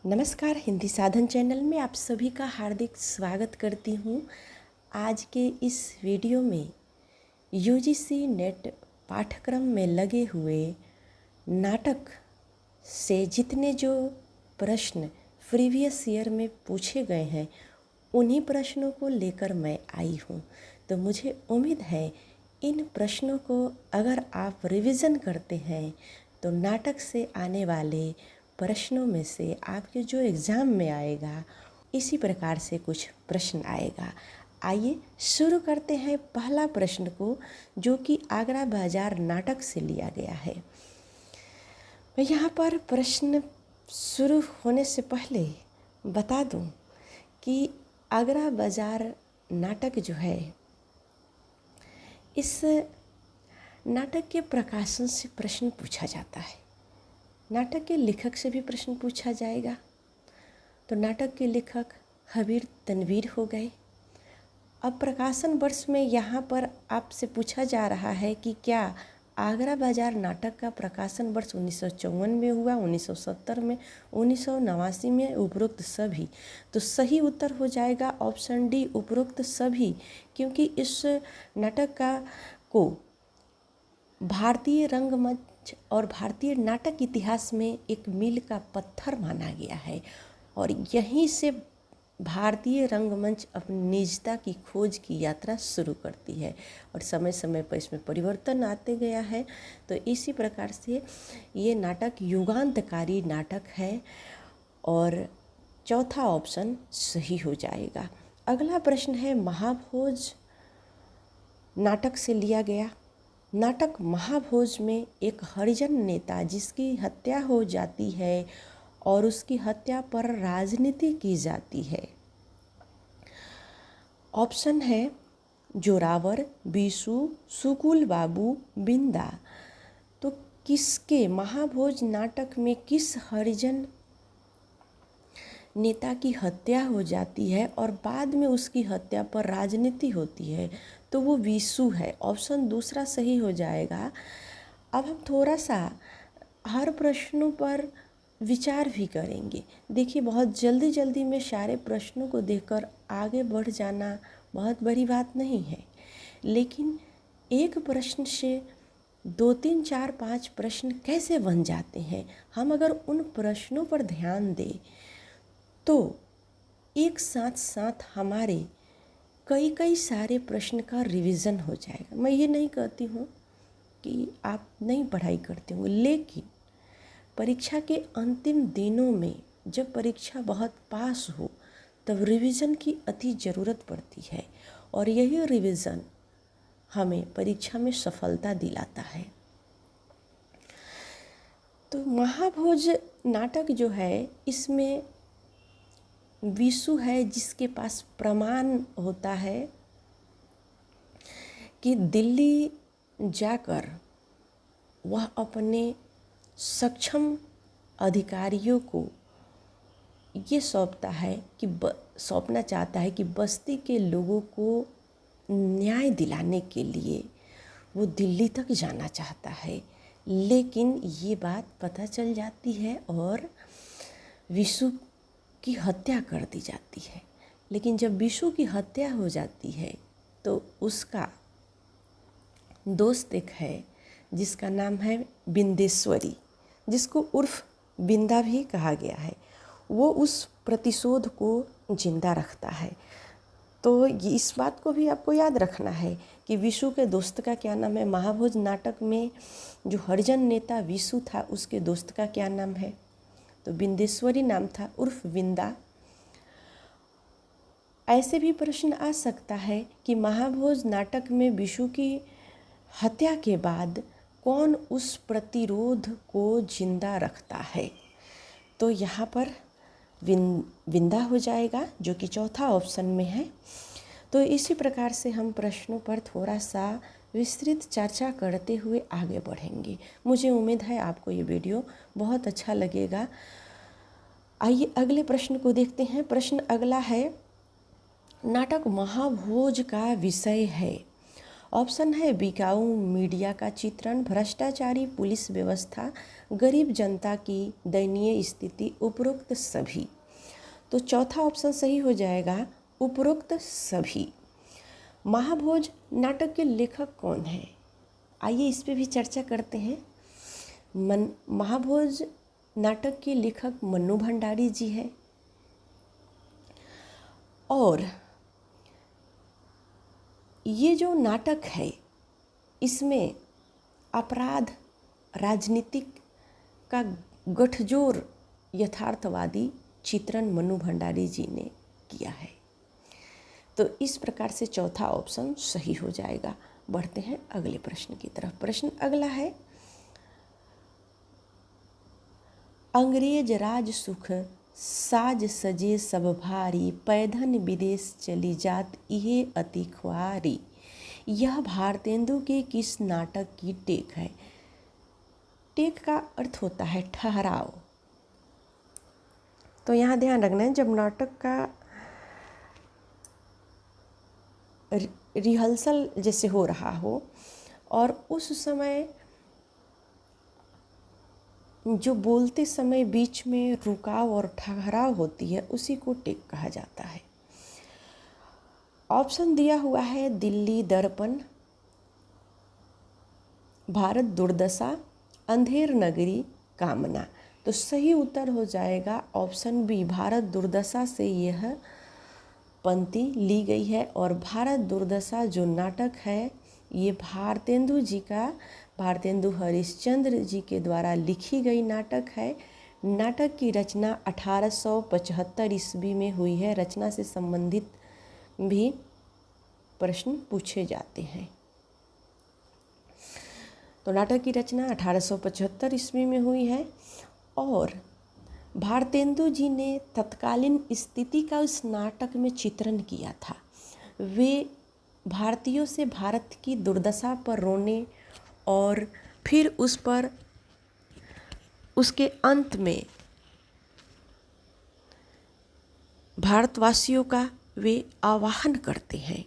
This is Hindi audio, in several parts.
नमस्कार, हिंदी साधन चैनल में आप सभी का हार्दिक स्वागत करती हूँ। आज के इस वीडियो में यूजीसी नेट पाठ्यक्रम में लगे हुए नाटक से जितने जो प्रश्न प्रीवियस ईयर में पूछे गए हैं उन्हीं प्रश्नों को लेकर मैं आई हूँ। तो मुझे उम्मीद है इन प्रश्नों को अगर आप रिवीजन करते हैं तो नाटक से आने वाले प्रश्नों में से आपके जो एग्ज़ाम में आएगा इसी प्रकार से कुछ प्रश्न आएगा। आइए शुरू करते हैं पहला प्रश्न को, जो कि आगरा बाजार नाटक से लिया गया है। मैं यहाँ पर प्रश्न शुरू होने से पहले बता दूँ कि आगरा बाजार नाटक जो है, इस नाटक के प्रकाशन से प्रश्न पूछा जाता है। नाटक के लेखक से भी प्रश्न पूछा जाएगा। तो नाटक के लेखक हबीर तनवीर हो गए। अब प्रकाशन वर्ष में यहाँ पर आपसे पूछा जा रहा है कि क्या आगरा बाजार नाटक का प्रकाशन वर्ष 1954 में हुआ, 1970 में, 1989 में, उपरोक्त सभी। तो सही उत्तर हो जाएगा ऑप्शन डी, उपरोक्त सभी, क्योंकि इस नाटक को भारतीय रंगमंच और भारतीय नाटक इतिहास में एक मील का पत्थर माना गया है और यहीं से भारतीय रंगमंच अपनी निजता की खोज की यात्रा शुरू करती है और समय समय पर इसमें परिवर्तन आते गया है। तो इसी प्रकार से ये नाटक युगांतकारी नाटक है और चौथा ऑप्शन सही हो जाएगा। अगला प्रश्न है महाभोज नाटक से लिया गया। नाटक महाभोज में एक हरिजन नेता जिसकी हत्या हो जाती है और उसकी हत्या पर राजनीति की जाती है। ऑप्शन है जोरावर, बीसू, सुकुल बाबू, बिंदा। तो किसके महाभोज नाटक में किस हरिजन नेता की हत्या हो जाती है और बाद में उसकी हत्या पर राजनीति होती है? तो वो विशु है। ऑप्शन दूसरा सही हो जाएगा। अब हम थोड़ा सा हर प्रश्नों पर विचार भी करेंगे। देखिए, बहुत जल्दी में सारे प्रश्नों को देखकर आगे बढ़ जाना बहुत बड़ी बात नहीं है, लेकिन एक प्रश्न से 2, 3, 4, 5 प्रश्न कैसे बन जाते हैं, हम अगर उन प्रश्नों पर ध्यान दें तो एक साथ हमारे कई सारे प्रश्न का रिवीजन हो जाएगा। मैं ये नहीं कहती हूँ कि आप नहीं पढ़ाई करते होंगे, लेकिन परीक्षा के अंतिम दिनों में जब परीक्षा बहुत पास हो तब रिवीजन की अति ज़रूरत पड़ती है और यही रिवीजन हमें परीक्षा में सफलता दिलाता है। तो महाभोज नाटक जो है, इसमें विशु है जिसके पास प्रमाण होता है कि दिल्ली जाकर वह अपने सक्षम अधिकारियों को ये सौंपना चाहता है कि बस्ती के लोगों को न्याय दिलाने के लिए वो दिल्ली तक जाना चाहता है। लेकिन ये बात पता चल जाती है और विशु की हत्या कर दी जाती है। लेकिन जब विशु की हत्या हो जाती है तो उसका दोस्त एक है जिसका नाम है बिंदेश्वरी, जिसको उर्फ बिंदा भी कहा गया है। वो उस प्रतिशोध को जिंदा रखता है। तो इस बात को भी आपको याद रखना है कि विशु के दोस्त का क्या नाम है। महाभोज नाटक में जो हरिजन नेता विशु था उसके दोस्त का क्या नाम है? तो बिंदेश्वरी नाम था, उर्फ बिंदा। ऐसे भी प्रश्न आ सकता है कि महाभोज नाटक में विशु की हत्या के बाद कौन उस प्रतिरोध को जिंदा रखता है? तो यहाँ पर बिंदा हो जाएगा, जो कि चौथा ऑप्शन में है। तो इसी प्रकार से हम प्रश्नों पर थोड़ा सा विस्तृत चर्चा करते हुए आगे बढ़ेंगे। मुझे उम्मीद है आपको ये वीडियो बहुत अच्छा लगेगा। आइए अगले प्रश्न को देखते हैं। प्रश्न अगला है, नाटक महाभोज का विषय है ऑप्शन है बिकाऊ मीडिया का चित्रण, भ्रष्टाचारी पुलिस व्यवस्था, गरीब जनता की दयनीय स्थिति, उपरोक्त सभी। तो चौथा ऑप्शन सही हो जाएगा, उपरोक्त सभी। महाभोज नाटक के लेखक कौन हैं? आइए इस पे भी चर्चा करते हैं। महाभोज नाटक के लेखक मन्नू भंडारी जी हैं और ये जो नाटक है इसमें अपराध राजनीतिक का गठजोड़ यथार्थवादी चित्रण मन्नू भंडारी जी ने किया है। तो इस प्रकार से चौथा ऑप्शन सही हो जाएगा। बढ़ते हैं अगले प्रश्न की तरफ। प्रश्न अगला है, अंग्रेज राज सुख साज सजे सब भारी, पैधन विदेश चली जात इहे अति ख्वारी। यह भारतेंदु के किस नाटक की टेक है? टेक का अर्थ होता है ठहराव। तो यहाँ ध्यान रखना है, जब नाटक का रिहर्सल जैसे हो रहा हो और उस समय जो बोलते समय बीच में रुकाव और ठहराव होती है उसी को टेक कहा जाता है। ऑप्शन दिया हुआ है दिल्ली दर्पण, भारत दुर्दशा, अंधेर नगरी, कामना। तो सही उत्तर हो जाएगा ऑप्शन बी, भारत दुर्दशा से यह पंक्ति ली गई है। और भारत दुर्दशा जो नाटक है ये भारतेंदु हरिश्चंद्र जी के द्वारा लिखी गई नाटक है। नाटक की रचना 1875 ईस्वी में हुई है। रचना से संबंधित भी प्रश्न पूछे जाते हैं। तो नाटक की रचना 1875 ईस्वी में हुई है और भारतेंदु जी ने तत्कालीन स्थिति का उस नाटक में चित्रण किया था। वे भारतीयों से भारत की दुर्दशा पर रोने और फिर उस पर उसके अंत में भारतवासियों का वे आह्वान करते हैं।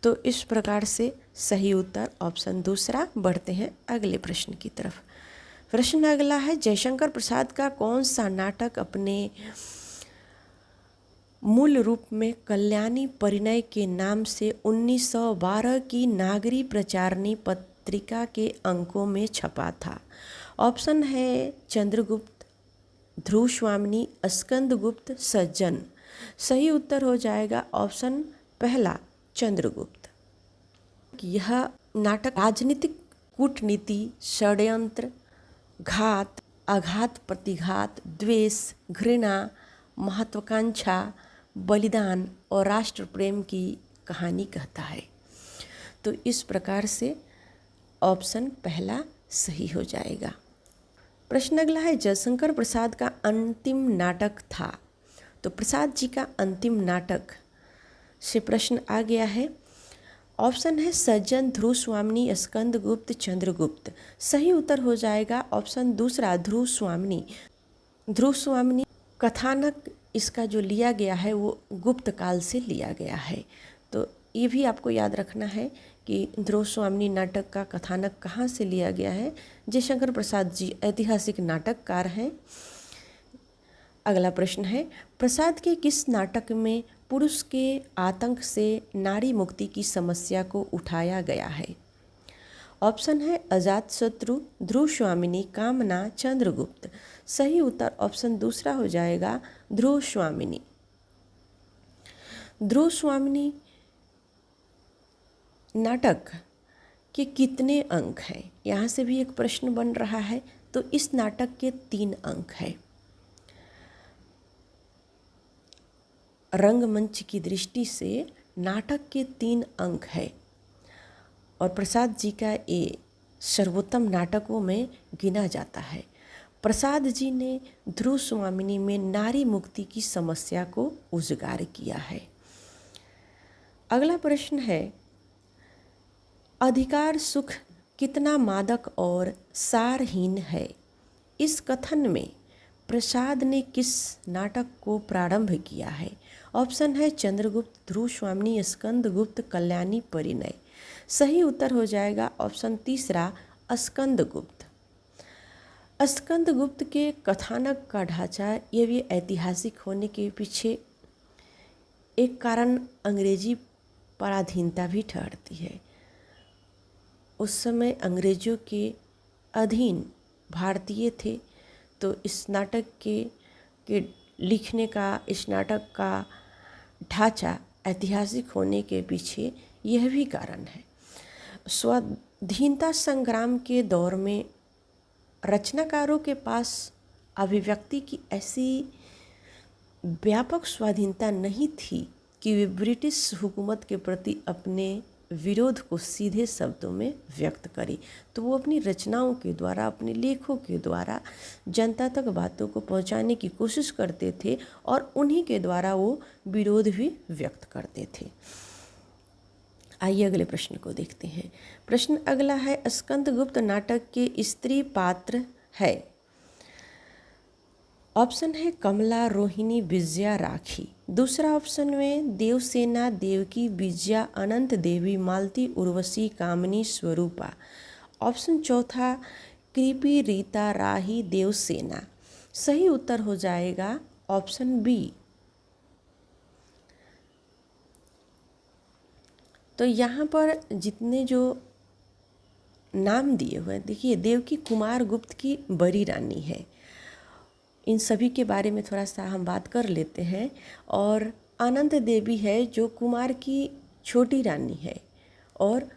तो इस प्रकार से सही उत्तर ऑप्शन दूसरा। बढ़ते हैं अगले प्रश्न की तरफ। प्रश्न अगला है, जयशंकर प्रसाद का कौन सा नाटक अपने मूल रूप में कल्याणी परिणय के नाम से 1912 की नागरी प्रचारणी पत्रिका के अंकों में छपा था? ऑप्शन है चंद्रगुप्त, ध्रुव स्वामिनी, स्कंदगुप्त, सज्जन। सही उत्तर हो जाएगा ऑप्शन पहला, चंद्रगुप्त। यह नाटक राजनीतिक कूटनीति, षड्यंत्र, घात, आघात प्रतिघात, द्वेष, घृणा, महत्वाकांक्षा, बलिदान और राष्ट्र प्रेम की कहानी कहता है। तो इस प्रकार से ऑप्शन पहला सही हो जाएगा। प्रश्न अगला है, जयशंकर प्रसाद का अंतिम नाटक था। तो प्रसाद जी का अंतिम नाटक से प्रश्न आ गया है। ऑप्शन है सज्जन, ध्रुव स्वामिनी, स्कंदगुप्त, चंद्रगुप्त। सही उत्तर हो जाएगा ऑप्शन दूसरा, ध्रुव स्वामिनी। ध्रुव स्वामिनी कथानक इसका जो लिया गया है वो गुप्त काल से लिया गया है। तो ये भी आपको याद रखना है कि ध्रुव स्वामिनी नाटक का कथानक कहाँ से लिया गया है। जयशंकर प्रसाद जी ऐतिहासिक नाटककार हैं। अगला प्रश्न है, प्रसाद के किस नाटक में पुरुष के आतंक से नारी मुक्ति की समस्या को उठाया गया है? ऑप्शन है अजातशत्रु, ध्रुव स्वामिनी, कामना, चंद्रगुप्त। सही उत्तर ऑप्शन दूसरा हो जाएगा, ध्रुव स्वामिनी। ध्रुव स्वामिनी नाटक के कितने अंक हैं? यहाँ से भी एक प्रश्न बन रहा है। तो इस नाटक के 3 अंक हैं। रंगमंच की दृष्टि से नाटक के 3 अंक है और प्रसाद जी का ये सर्वोत्तम नाटकों में गिना जाता है। प्रसाद जी ने ध्रुव स्वामिनी में नारी मुक्ति की समस्या को उजागर किया है। अगला प्रश्न है, अधिकार सुख कितना मादक और सारहीन है? इस कथन में प्रसाद ने किस नाटक को प्रारंभ किया है? ऑप्शन है चंद्रगुप्त, ध्रुव स्वामिनी, स्कंदगुप्त, कल्याणी परिणय। सही उत्तर हो जाएगा ऑप्शन तीसरा स्कंदगुप्त। स्कंदगुप्त के कथानक का ढांचा ये भी ऐतिहासिक होने के पीछे एक कारण अंग्रेजी पराधीनता भी ठहरती है। उस समय अंग्रेजों के अधीन भारतीय थे, तो इस नाटक के लिखने का, इस नाटक का ढांचा ऐतिहासिक होने के पीछे यह भी कारण है। स्वाधीनता संग्राम के दौर में रचनाकारों के पास अभिव्यक्ति की ऐसी व्यापक स्वाधीनता नहीं थी कि वे ब्रिटिश हुकूमत के प्रति अपने विरोध को सीधे शब्दों में व्यक्त करें, तो वो अपनी रचनाओं के द्वारा, अपने लेखों के द्वारा जनता तक बातों को पहुंचाने की कोशिश करते थे और उन्हीं के द्वारा वो विरोध भी व्यक्त करते थे। आइए अगले प्रश्न को देखते हैं। प्रश्न अगला है, स्कंदगुप्त नाटक के स्त्री पात्र है। ऑप्शन है कमला, रोहिणी, विजया, राखी। दूसरा ऑप्शन में देवसेना, देवकी, विजया, अनंत देवी, मालती, उर्वशी, कामिनी, स्वरूपा। ऑप्शन चौथा कृपी, रीता, राही, देवसेना। सही उत्तर हो जाएगा ऑप्शन बी। तो यहाँ पर जितने जो नाम दिए हुए हैं, देखिए देवकी कुमार गुप्त की बड़ी रानी है। इन सभी के बारे में थोड़ा सा हम बात कर लेते हैं। और अनंत देवी है जो कुमार की छोटी रानी है और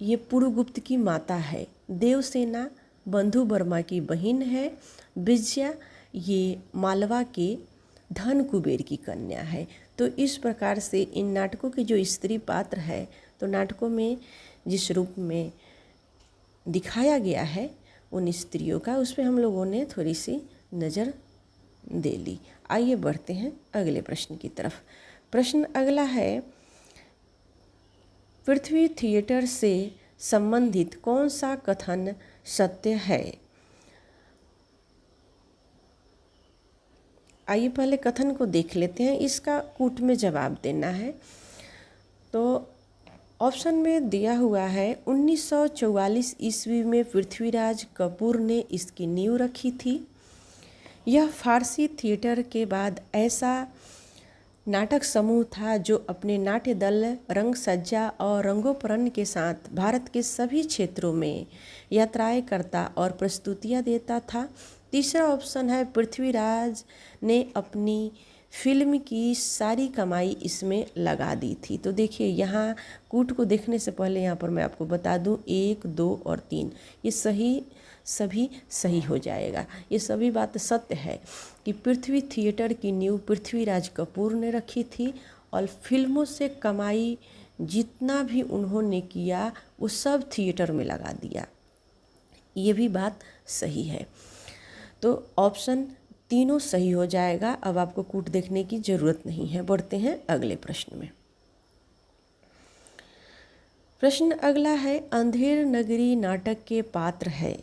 ये पुरुगुप्त की माता है। देवसेना बंधु वर्मा की बहन है। विजया ये मालवा के धन कुबेर की कन्या है। तो इस प्रकार से इन नाटकों के जो स्त्री पात्र है, तो नाटकों में जिस रूप में दिखाया गया है उन स्त्रियों का, उस पर हम लोगों ने थोड़ी सी नज़र दे ली। आइए बढ़ते हैं अगले प्रश्न की तरफ। प्रश्न अगला है, पृथ्वी थिएटर से संबंधित कौन सा कथन सत्य है? आइए पहले कथन को देख लेते हैं, इसका कूट में जवाब देना है। तो ऑप्शन में दिया हुआ है 1944 ईस्वी में पृथ्वीराज कपूर ने इसकी नींव रखी थी। यह फारसी थिएटर के बाद ऐसा नाटक समूह था जो अपने नाट्य दल, रंग सज्जा और रंगोपरन के साथ भारत के सभी क्षेत्रों में यात्राएं करता और प्रस्तुतियां देता था। तीसरा ऑप्शन है पृथ्वीराज ने अपनी फिल्म की सारी कमाई इसमें लगा दी थी। तो देखिए यहाँ कूट को देखने से पहले यहाँ पर मैं आपको बता दूँ 1, 2 और 3 ये सभी सही हो जाएगा। ये सभी बात सत्य है कि पृथ्वी थिएटर की नींव पृथ्वीराज कपूर ने रखी थी और फिल्मों से कमाई जितना भी उन्होंने किया वो सब थिएटर में लगा दिया। ये भी बात सही है। तो ऑप्शन तीनों सही हो जाएगा। अब आपको कूट देखने की ज़रूरत नहीं है। बढ़ते हैं अगले प्रश्न में। प्रश्न अगला है, अंधेर नगरी नाटक के पात्र है।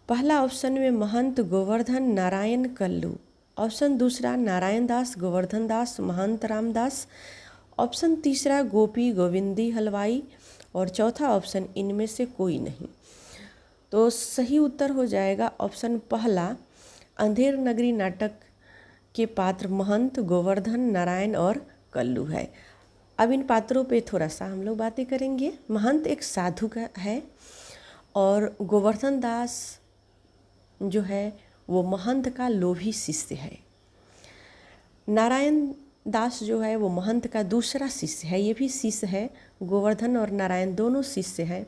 पहला ऑप्शन में महंत गोवर्धन नारायण कल्लू। ऑप्शन दूसरा नारायण दास, गोवर्धन दास, महंत रामदास। ऑप्शन तीसरा गोपी गोविंदी हलवाई और चौथा ऑप्शन इनमें से कोई नहीं। तो सही उत्तर हो जाएगा ऑप्शन पहला, अंधेर नगरी नाटक के पात्र महंत, गोवर्धन, नारायण और कल्लू है। अब इन पात्रों पे थोड़ा सा हम लोग बातें करेंगे। महंत एक साधु का है और गोवर्धन दास जो है वो महंत का लोभी शिष्य है। नारायण दास जो है वो महंत का दूसरा शिष्य है, ये भी शिष्य है। गोवर्धन और नारायण दोनों शिष्य हैं।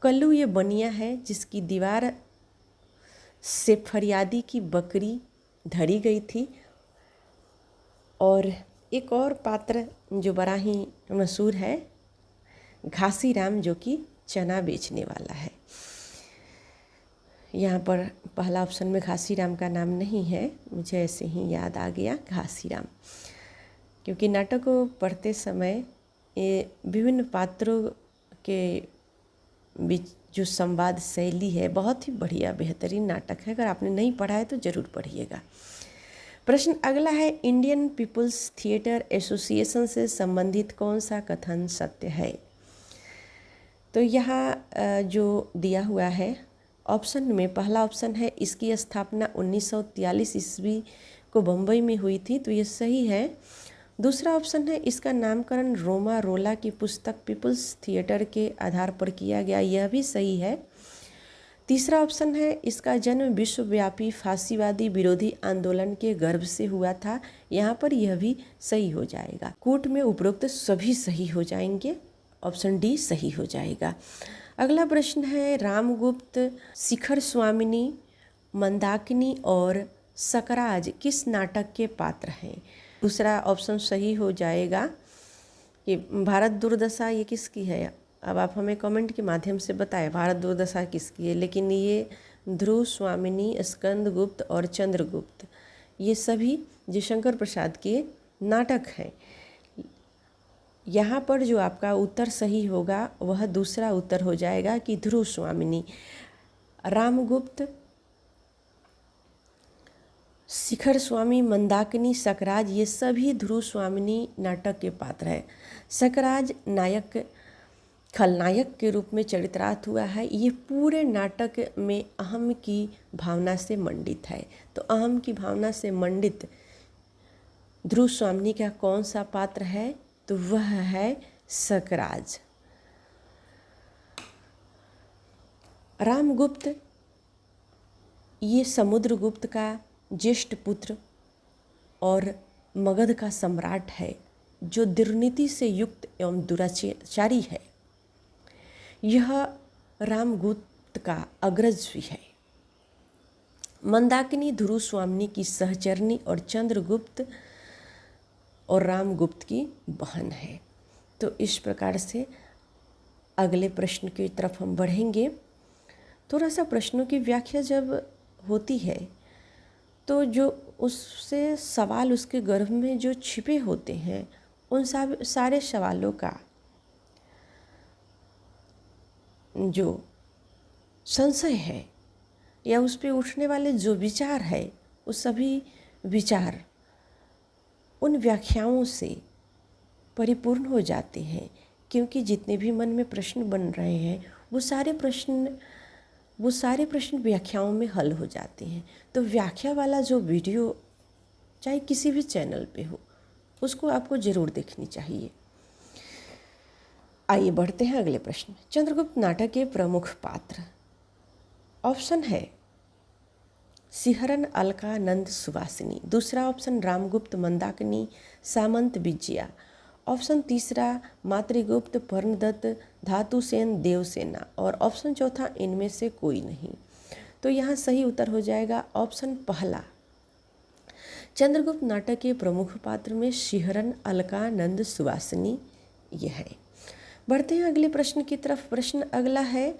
कल्लू ये बनिया है जिसकी दीवार से फरियादी की बकरी धरी गई थी। और एक और पात्र जो बड़ा ही मशहूर है, घासी राम, जो कि चना बेचने वाला है। यहाँ पर पहला ऑप्शन में घासी राम का नाम नहीं है, मुझे ऐसे ही याद आ गया घासी राम, क्योंकि नाटक को पढ़ते समय ये विभिन्न पात्रों के बीच जो संवाद शैली है बहुत ही बढ़िया बेहतरीन नाटक है। अगर आपने नहीं पढ़ा है तो ज़रूर पढ़िएगा। प्रश्न अगला है, इंडियन पीपुल्स थिएटर एसोसिएशन से संबंधित कौन सा कथन सत्य है? तो यहाँ जो दिया हुआ है ऑप्शन में, पहला ऑप्शन है इसकी स्थापना 1943 ईस्वी को बम्बई में हुई थी, तो ये सही है। दूसरा ऑप्शन है इसका नामकरण रोमा रोला की पुस्तक पीपल्स थिएटर के आधार पर किया गया, यह भी सही है। तीसरा ऑप्शन है इसका जन्म विश्वव्यापी फांसीवादी विरोधी आंदोलन के गर्भ से हुआ था, यहाँ पर यह भी सही हो जाएगा। कूट में उपरोक्त सभी सही हो जाएंगे, ऑप्शन डी सही हो जाएगा। अगला प्रश्न है रामगुप्त, शिखर स्वामिनी, मंदाकिनी और सकराज किस नाटक के पात्र हैं? दूसरा ऑप्शन सही हो जाएगा कि भारत दुर्दशा ये किसकी है? अब आप हमें कमेंट के माध्यम से बताएं भारत दुर्दशा किसकी है। लेकिन ये ध्रुव स्वामिनी, स्कंदगुप्त और चंद्रगुप्त ये सभी जयशंकर प्रसाद के नाटक हैं। यहाँ पर जो आपका उत्तर सही होगा वह दूसरा उत्तर हो जाएगा कि ध्रुव स्वामिनी। रामगुप्त, शिखर स्वामी, मंदाकिनी, सकराज ये सभी ध्रुव स्वामिनी नाटक के पात्र हैं। सकराज नायक, खलनायक के रूप में चरित्रार्थ हुआ है। ये पूरे नाटक में अहम की भावना से मंडित है। तो अहम की भावना से मंडित ध्रुव स्वामिनी का कौन सा पात्र है? तो वह है सकराज। रामगुप्त ये समुद्रगुप्त का ज्येष्ठ पुत्र और मगध का सम्राट है, जो दुर्नीति से युक्त एवं दुराचारी है। यह रामगुप्त का अग्रज भी है। मंदाकिनी ध्रुव स्वामिनी की सहचरनी और चंद्रगुप्त और रामगुप्त की बहन है। तो इस प्रकार से अगले प्रश्न की तरफ हम बढ़ेंगे। थोड़ा सा प्रश्नों की व्याख्या जब होती है तो जो उससे सवाल उसके गर्भ में जो छिपे होते हैं उन सारे सवालों का जो संशय है या उस पे उठने वाले जो विचार है वो सभी विचार उन व्याख्याओं से परिपूर्ण हो जाते हैं, क्योंकि जितने भी मन में प्रश्न बन रहे हैं वो सारे प्रश्न व्याख्याओं में हल हो जाते हैं। तो व्याख्या वाला जो वीडियो चाहे किसी भी चैनल पे हो उसको आपको ज़रूर देखनी चाहिए। आइए बढ़ते हैं अगले प्रश्न। चंद्रगुप्त नाटक के प्रमुख पात्र, ऑप्शन है शिहरन, अलका, नंद, सुवासिनी। दूसरा ऑप्शन रामगुप्त, मंदाकिनी, सामंत, विजया। ऑप्शन तीसरा मातृगुप्त, पर्णदत्त, धातुसेन, देवसेना। और ऑप्शन चौथा इनमें से कोई नहीं। तो यहाँ सही उत्तर हो जाएगा ऑप्शन पहला। चंद्रगुप्त नाटक के प्रमुख पात्र में शिहरन, अलका, नंद, सुवासिनी ये है। बढ़ते हैं अगले प्रश्न की तरफ। प्रश्न अगला है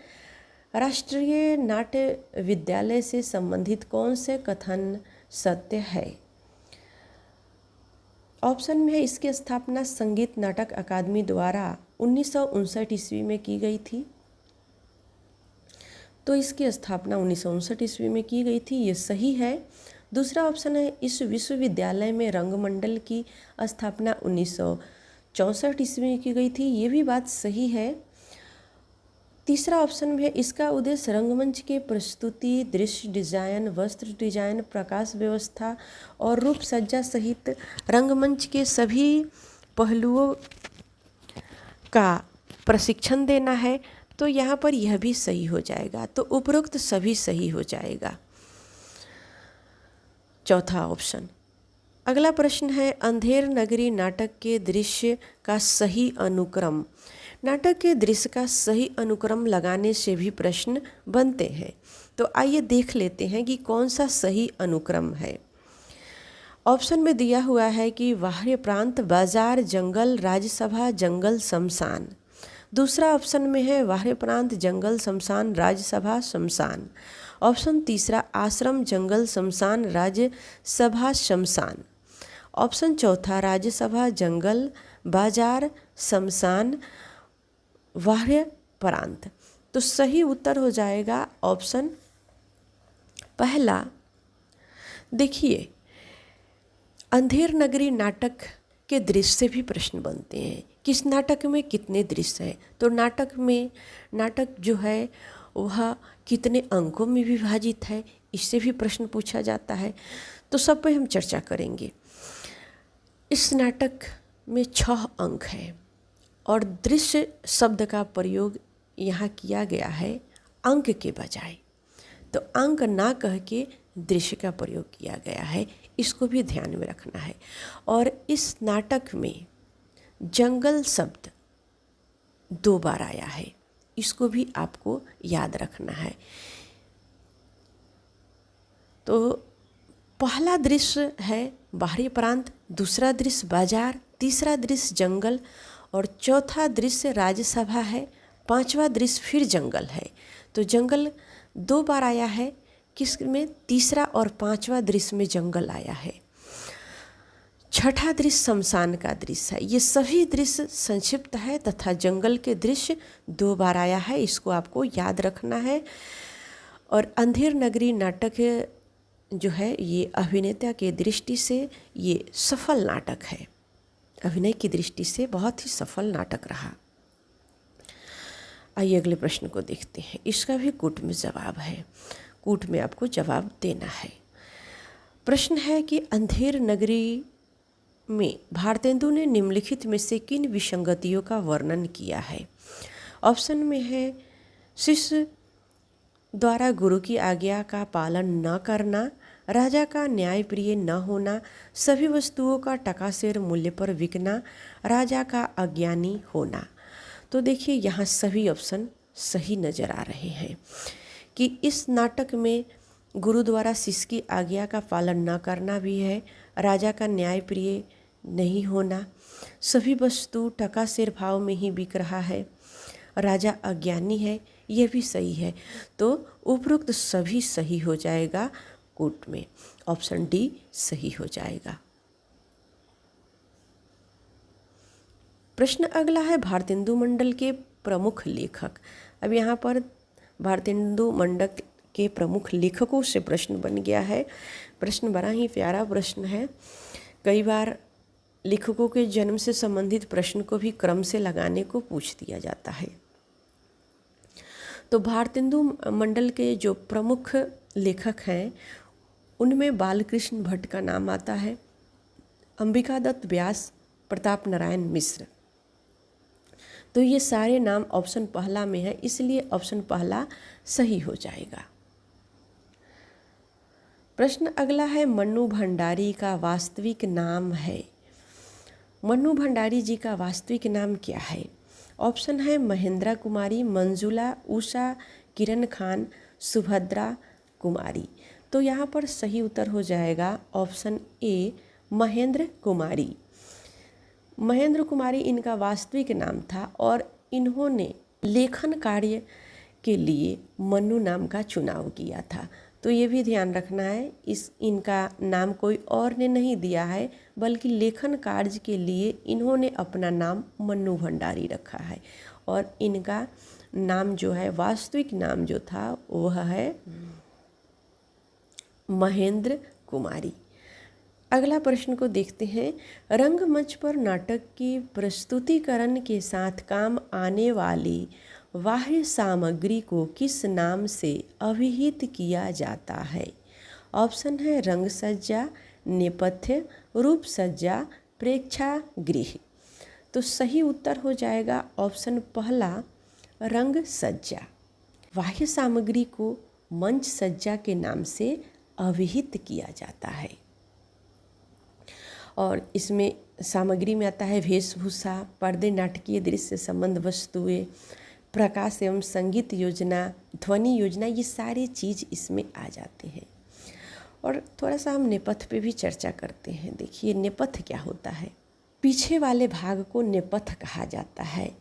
राष्ट्रीय नाट्य विद्यालय से संबंधित कौन से कथन सत्य है? ऑप्शन में है इसकी स्थापना संगीत नाटक अकादमी द्वारा 1959 ईस्वी में की गई थी। तो इसकी स्थापना 1959 ईस्वी में की गई थी, ये सही है। दूसरा ऑप्शन है इस विश्वविद्यालय में रंगमंडल की स्थापना 1964 ईस्वी में की गई थी, ये भी बात सही है। तीसरा ऑप्शन में है इसका उद्देश्य रंगमंच के प्रस्तुति, दृश्य डिजाइन, वस्त्र डिजाइन, प्रकाश व्यवस्था और रूप सज्जा सहित रंगमंच के सभी पहलुओं का प्रशिक्षण देना है। तो यहाँ पर यह भी सही हो जाएगा। तो उपरोक्त सभी सही हो जाएगा, चौथा ऑप्शन। अगला प्रश्न है अंधेर नगरी नाटक के दृश्य का सही अनुक्रम। नाटक के दृश्य का सही अनुक्रम लगाने से भी प्रश्न बनते हैं। तो आइए देख लेते हैं कि कौन सा सही अनुक्रम है। ऑप्शन में दिया हुआ है कि बाह्य प्रांत, बाजार, जंगल, राज्यसभा, जंगल, शमशान। दूसरा ऑप्शन में है बाह्य प्रांत, जंगल, शमशान, राज्यसभा, शमशान। ऑप्शन तीसरा आश्रम, जंगल, शमशान, राज्यसभा, शमशान। ऑप्शन चौथा राज्यसभा, जंगल, बाजार, शमशान, बाह्य प्रांत। तो सही उत्तर हो जाएगा ऑप्शन पहला। देखिए अंधेर नगरी नाटक के दृश्य से भी प्रश्न बनते हैं किस नाटक में कितने दृश्य हैं, तो नाटक जो है वह कितने अंकों में विभाजित है, इससे भी प्रश्न पूछा जाता है। तो सब पे हम चर्चा करेंगे। इस नाटक में 6 अंक हैं और दृश्य शब्द का प्रयोग यहाँ किया गया है अंक के बजाय, तो अंक ना कह के दृश्य का प्रयोग किया गया है, इसको भी ध्यान में रखना है। और इस नाटक में जंगल शब्द 2 बार आया है, इसको भी आपको याद रखना है। तो पहला दृश्य है बाहरी प्रांत, दूसरा दृश्य बाजार, तीसरा दृश्य जंगल और चौथा दृश्य राज्यसभा है, 5वां दृश्य फिर जंगल है। तो जंगल 2 बार आया है, किस में? तीसरा और 5वां दृश्य में जंगल आया है। छठा दृश्य शमशान का दृश्य है। ये सभी दृश्य संक्षिप्त है तथा जंगल के दृश्य 2 बार आया है, इसको आपको याद रखना है। और अंधेर नगरी नाटक जो है ये अभिनेता के दृष्टि से ये सफल नाटक है, अभिनय की दृष्टि से बहुत ही सफल नाटक रहा। आइए अगले प्रश्न को देखते हैं। इसका भी कूट में जवाब है, कूट में आपको जवाब देना है। प्रश्न है कि अंधेर नगरी में भारतेंदु ने निम्नलिखित में से किन विसंगतियों का वर्णन किया है? ऑप्शन में है शिष्य द्वारा गुरु की आज्ञा का पालन न करना, राजा का न्यायप्रिय न होना, सभी वस्तुओं का टकासेर मूल्य पर बिकना, राजा का अज्ञानी होना। तो देखिए यहाँ सभी ऑप्शन सही नज़र आ रहे हैं कि इस नाटक में गुरु द्वारा शिष्य की आज्ञा का पालन न करना भी है, राजा का न्यायप्रिय नहीं होना, सभी वस्तु टकासेर भाव में ही बिक रहा है, राजा अज्ञानी है, यह भी सही है। तो उपरोक्त सभी सही हो जाएगा कूट में, ऑप्शन डी सही हो जाएगा। प्रश्न अगला है भारतेंदु मंडल के प्रमुख लेखक। अब यहाँ पर भारतेंदु मंडल के प्रमुख लेखकों से प्रश्न बन गया है। प्रश्न बड़ा ही प्यारा प्रश्न है। कई बार लेखकों के जन्म से संबंधित प्रश्न को भी क्रम से लगाने को पूछ दिया जाता है। तो भारतेंदु मंडल के जो प्रमुख लेखक हैं उनमें बालकृष्ण भट्ट का नाम आता है, अंबिकादत्त व्यास, प्रताप नारायण मिश्र। तो ये सारे नाम ऑप्शन पहला में है, इसलिए ऑप्शन पहला सही हो जाएगा। प्रश्न अगला है मन्नू भंडारी का वास्तविक नाम है। मन्नू भंडारी जी का वास्तविक नाम क्या है? ऑप्शन है महेंद्रा कुमारी, मंजुला, उषा, किरण खान, सुभद्रा कुमारी। तो यहाँ पर सही उत्तर हो जाएगा ऑप्शन ए महेंद्र कुमारी। महेंद्र कुमारी इनका वास्तविक नाम था और इन्होंने लेखन कार्य के लिए मन्नू नाम का चुनाव किया था। तो ये भी ध्यान रखना है, इनका नाम कोई और ने नहीं दिया है, बल्कि लेखन कार्य के लिए इन्होंने अपना नाम मन्नू भंडारी रखा है और इनका नाम जो है वास्तविक नाम जो था वह है महेंद्र कुमारी। अगला प्रश्न को देखते हैं। रंगमंच पर नाटक की प्रस्तुतिकरण के साथ काम आने वाली बाह्य सामग्री को किस नाम से अभिहित किया जाता है? ऑप्शन है रंग सज्जा, नेपथ्य, रूप सज्जा, प्रेक्षागृह। तो सही उत्तर हो जाएगा ऑप्शन पहला रंग सज्जा। बाह्य सामग्री को मंच सज्जा के नाम से अभिहित किया जाता है और इसमें सामग्री में आता है वेशभूषा, पर्दे, नाटकीय दृश्य संबंध वस्तुएं, प्रकाश एवं संगीत योजना, ध्वनि योजना, ये सारी चीज़ इसमें आ जाते हैं। और थोड़ा सा हम नेपथ्य पे भी चर्चा करते हैं। देखिए नेपथ्य क्या होता है? पीछे वाले भाग को नेपथ्य कहा जाता है,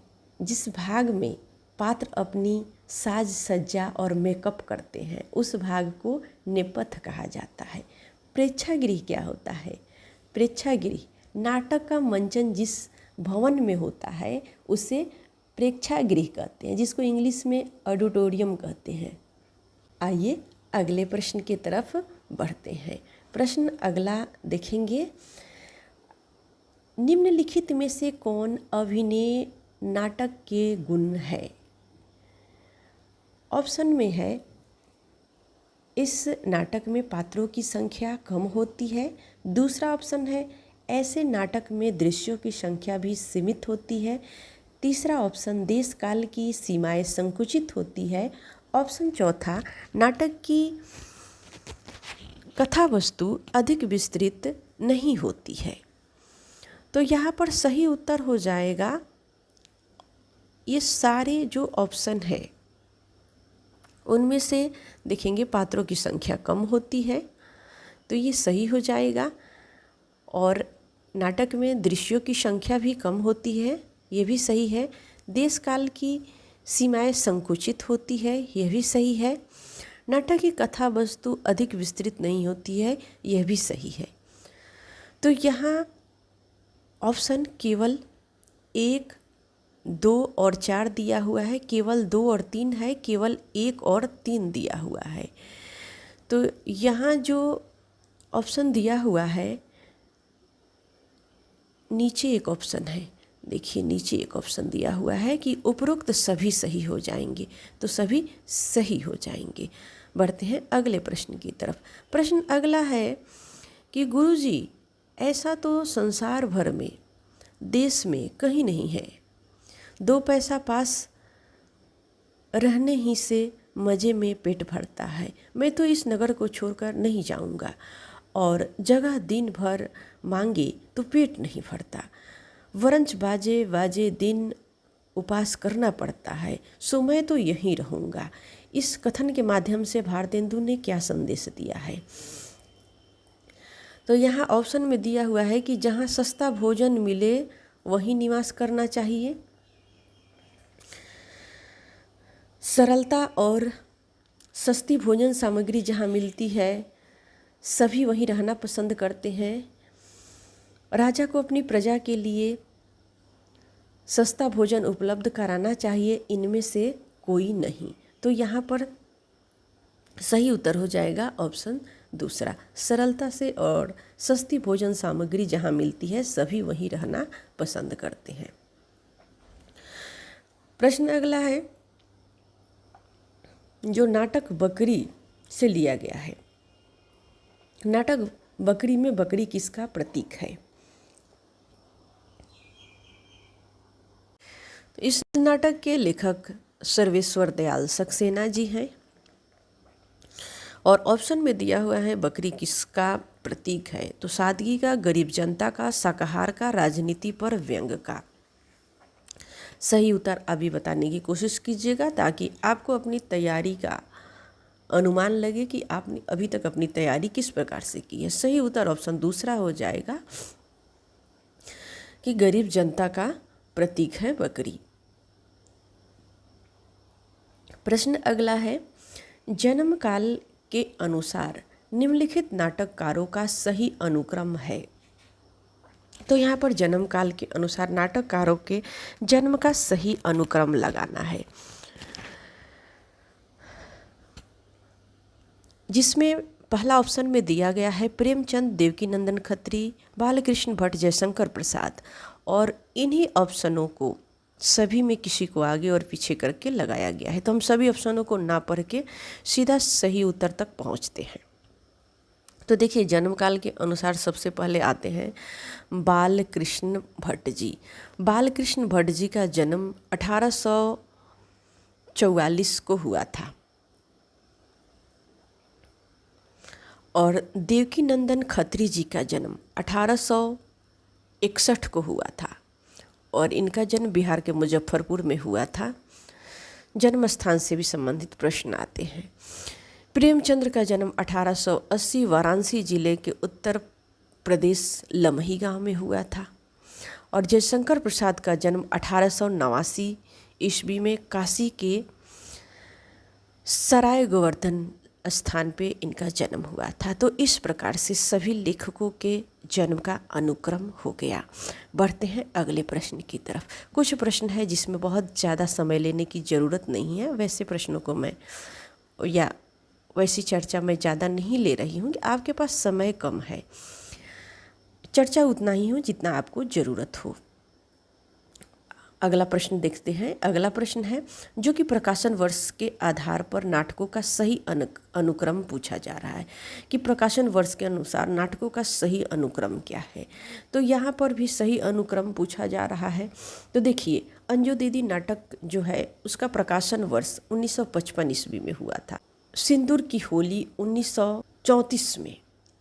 जिस भाग में पात्र अपनी साज सज्जा और मेकअप करते हैं उस भाग को नेपथ्य कहा जाता है। प्रेक्षागृह क्या होता है? प्रेक्षागृह नाटक का मंचन जिस भवन में होता है उसे प्रेक्षागृह कहते हैं, जिसको इंग्लिश में ऑडिटोरियम कहते हैं। आइए अगले प्रश्न की तरफ बढ़ते हैं। प्रश्न अगला देखेंगे। निम्नलिखित में से कौन अभिनय नाटक के गुण है? ऑप्शन में है, इस नाटक में पात्रों की संख्या कम होती है। दूसरा ऑप्शन है, ऐसे नाटक में दृश्यों की संख्या भी सीमित होती है। तीसरा ऑप्शन, देश काल की सीमाएं संकुचित होती है। ऑप्शन चौथा, नाटक की कथा वस्तु अधिक विस्तृत नहीं होती है। तो यहाँ पर सही उत्तर हो जाएगा, ये सारे जो ऑप्शन है उनमें से देखेंगे पात्रों की संख्या कम होती है, तो ये सही हो जाएगा। और नाटक में दृश्यों की संख्या भी कम होती है, ये भी सही है। देश काल की सीमाएं संकुचित होती है, यह भी सही है। नाटक की कथा वस्तु अधिक विस्तृत नहीं होती है, यह भी सही है। तो यहाँ ऑप्शन केवल 1, 2 और 4 दिया हुआ है, केवल 2 और 3 है, केवल 1 और 3 दिया हुआ है। तो यहाँ जो ऑप्शन दिया हुआ है, नीचे एक ऑप्शन है, देखिए नीचे एक ऑप्शन दिया हुआ है कि उपरोक्त सभी सही हो जाएंगे, तो सभी सही हो जाएंगे। बढ़ते हैं अगले प्रश्न की तरफ। प्रश्न अगला है कि गुरुजी, ऐसा तो संसार भर में, देश में कहीं नहीं है, 2 पैसा पास रहने ही से मज़े में पेट भरता है। मैं तो इस नगर को छोड़कर नहीं जाऊंगा, और जगह दिन भर मांगे तो पेट नहीं भरता। वरंच बाजे बाजे दिन उपास करना पड़ता है, सो मैं तो यहीं रहूँगा। इस कथन के माध्यम से भारतेंदु ने क्या संदेश दिया है? तो यहाँ ऑप्शन में दिया हुआ है कि जहाँ सस्ता भोजन मिले वहीं निवास करना चाहिए, सरलता और सस्ती भोजन सामग्री जहाँ मिलती है सभी वहीं रहना पसंद करते हैं, राजा को अपनी प्रजा के लिए सस्ता भोजन उपलब्ध कराना चाहिए, इनमें से कोई नहीं। तो यहाँ पर सही उत्तर हो जाएगा ऑप्शन दूसरा, सरलता से और सस्ती भोजन सामग्री जहाँ मिलती है सभी वहीं रहना पसंद करते हैं। प्रश्न अगला है, जो नाटक बकरी से लिया गया है, नाटक बकरी में बकरी किसका प्रतीक है? इस नाटक के लेखक सर्वेश्वर दयाल सक्सेना जी हैं, और ऑप्शन में दिया हुआ है बकरी किसका प्रतीक है? तो सादगी का, गरीब जनता का, शाकाहार का, राजनीति पर व्यंग का। सही उत्तर अभी बताने की कोशिश कीजिएगा ताकि आपको अपनी तैयारी का अनुमान लगे कि आपने अभी तक अपनी तैयारी किस प्रकार से की है। सही उत्तर ऑप्शन दूसरा हो जाएगा कि गरीब जनता का प्रतीक है बकरी। प्रश्न अगला है, जन्म काल के अनुसार निम्नलिखित नाटककारों का सही अनुक्रम है। तो यहाँ पर जन्म काल के अनुसार नाटककारों के जन्म का सही अनुक्रम लगाना है, जिसमें पहला ऑप्शन में दिया गया है प्रेमचंद, देवकीनंदन खत्री, बालकृष्ण भट्ट, जयशंकर प्रसाद, और इन्हीं ऑप्शनों को सभी में किसी को आगे और पीछे करके लगाया गया है। तो हम सभी ऑप्शनों को ना पढ़ के सीधा सही उत्तर तक पहुंचते हैं। तो देखिए, जन्म काल के अनुसार सबसे पहले आते हैं बालकृष्ण भट्ट जी। बालकृष्ण भट्ट जी का जन्म 1844 को हुआ था, और देवकीनंदन खत्री जी का जन्म 1861 को हुआ था, और इनका जन्म बिहार के मुजफ्फरपुर में हुआ था। जन्म स्थान से भी संबंधित प्रश्न आते हैं। प्रेमचंद्र का जन्म 1880 वाराणसी जिले के उत्तर प्रदेश लमही गांव में हुआ था, और जयशंकर प्रसाद का जन्म 1889 ईस्वी में काशी के सराय गोवर्धन स्थान पे इनका जन्म हुआ था। तो इस प्रकार से सभी लेखकों के जन्म का अनुक्रम हो गया। बढ़ते हैं अगले प्रश्न की तरफ। कुछ प्रश्न है जिसमें बहुत ज़्यादा समय लेने की ज़रूरत नहीं है, वैसे प्रश्नों को मैं या वैसी चर्चा मैं ज़्यादा नहीं ले रही हूँ कि आपके पास समय कम है। चर्चा उतना ही हो जितना आपको ज़रूरत हो। अगला प्रश्न देखते हैं। अगला प्रश्न है जो कि प्रकाशन वर्ष के आधार पर नाटकों का सही अनुक्रम पूछा जा रहा है कि प्रकाशन वर्ष के अनुसार नाटकों का सही अनुक्रम क्या है। तो यहाँ पर भी सही अनुक्रम पूछा जा रहा है। तो देखिए, अंजू दीदी नाटक जो है उसका प्रकाशन वर्ष 1955 ईस्वी में हुआ था। सिंदूर की होली 1934 में,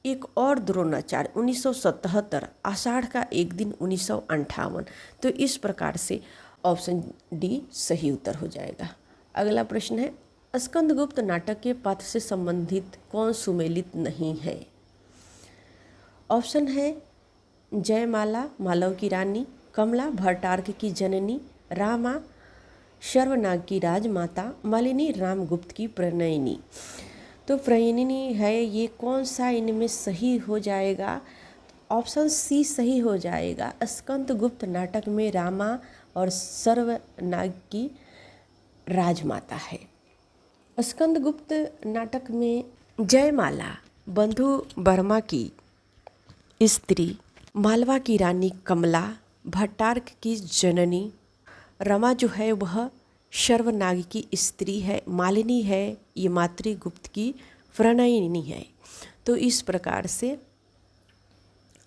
एक और द्रोणाचार्य 1977, आषाढ़ का एक दिन 1958। तो इस प्रकार से ऑप्शन डी सही उत्तर हो जाएगा। अगला प्रश्न है स्कंदगुप्त नाटक के पात्र से संबंधित कौन सुमेलित नहीं है। ऑप्शन है जयमाला मालव की रानी, कमला भट्टार्क की जननी, रामा सर्वनाग की राजमाता, मालिनी रामगुप्त की प्रणयिनी। तो प्रणयिनी है ये, कौन सा इनमें सही हो जाएगा। ऑप्शन सी सही हो जाएगा। स्कंदगुप्त नाटक में रामा और सर्वनाग की राजमाता है। स्कंदगुप्त नाटक में जयमाला बंधु वर्मा की स्त्री, मालवा की रानी कमला भट्टार्क की जननी, रमा जो है वह सर्वनाग की स्त्री है, मालिनी है ये मातृगुप्त की प्रणयिनी है। तो इस प्रकार से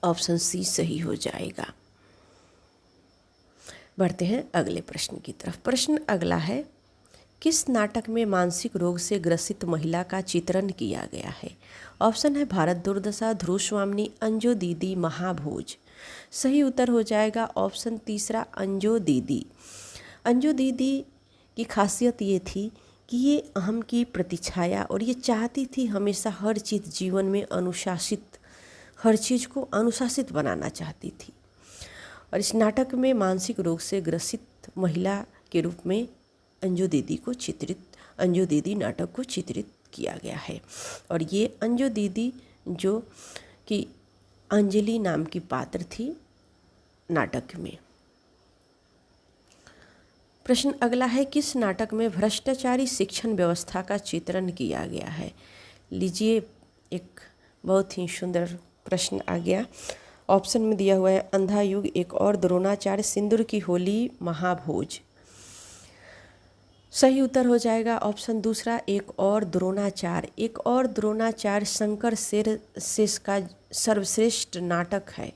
ऑप्शन सी सही हो जाएगा। बढ़ते हैं अगले प्रश्न की तरफ। प्रश्न अगला है किस नाटक में मानसिक रोग से ग्रसित महिला का चित्रण किया गया है। ऑप्शन है भारत दुर्दशा, ध्रुव स्वामिनी, अंजू दीदी, महाभोज। सही उत्तर हो जाएगा ऑप्शन तीसरा अंजू दीदी। अंजू दीदी की खासियत ये थी कि ये अहम की प्रतिछाया और ये चाहती थी हमेशा हर चीज़ जीवन में अनुशासित, हर चीज़ को अनुशासित बनाना चाहती थी। और इस नाटक में मानसिक रोग से ग्रसित महिला के रूप में अंजू दीदी नाटक को चित्रित किया गया है। और ये अंजू दीदी जो कि अंजलि नाम की पात्र थी नाटक में। प्रश्न अगला है किस नाटक में भ्रष्टाचारी शिक्षण व्यवस्था का चित्रण किया गया है। लीजिए, एक बहुत ही सुंदर प्रश्न आ गया। ऑप्शन में दिया हुआ है अंधा युग, एक और द्रोणाचार्य, सिंदूर की होली, महाभोज। सही उत्तर हो जाएगा ऑप्शन दूसरा एक और द्रोणाचार्य। एक और द्रोणाचार्य शंकर शेष का सर्वश्रेष्ठ नाटक है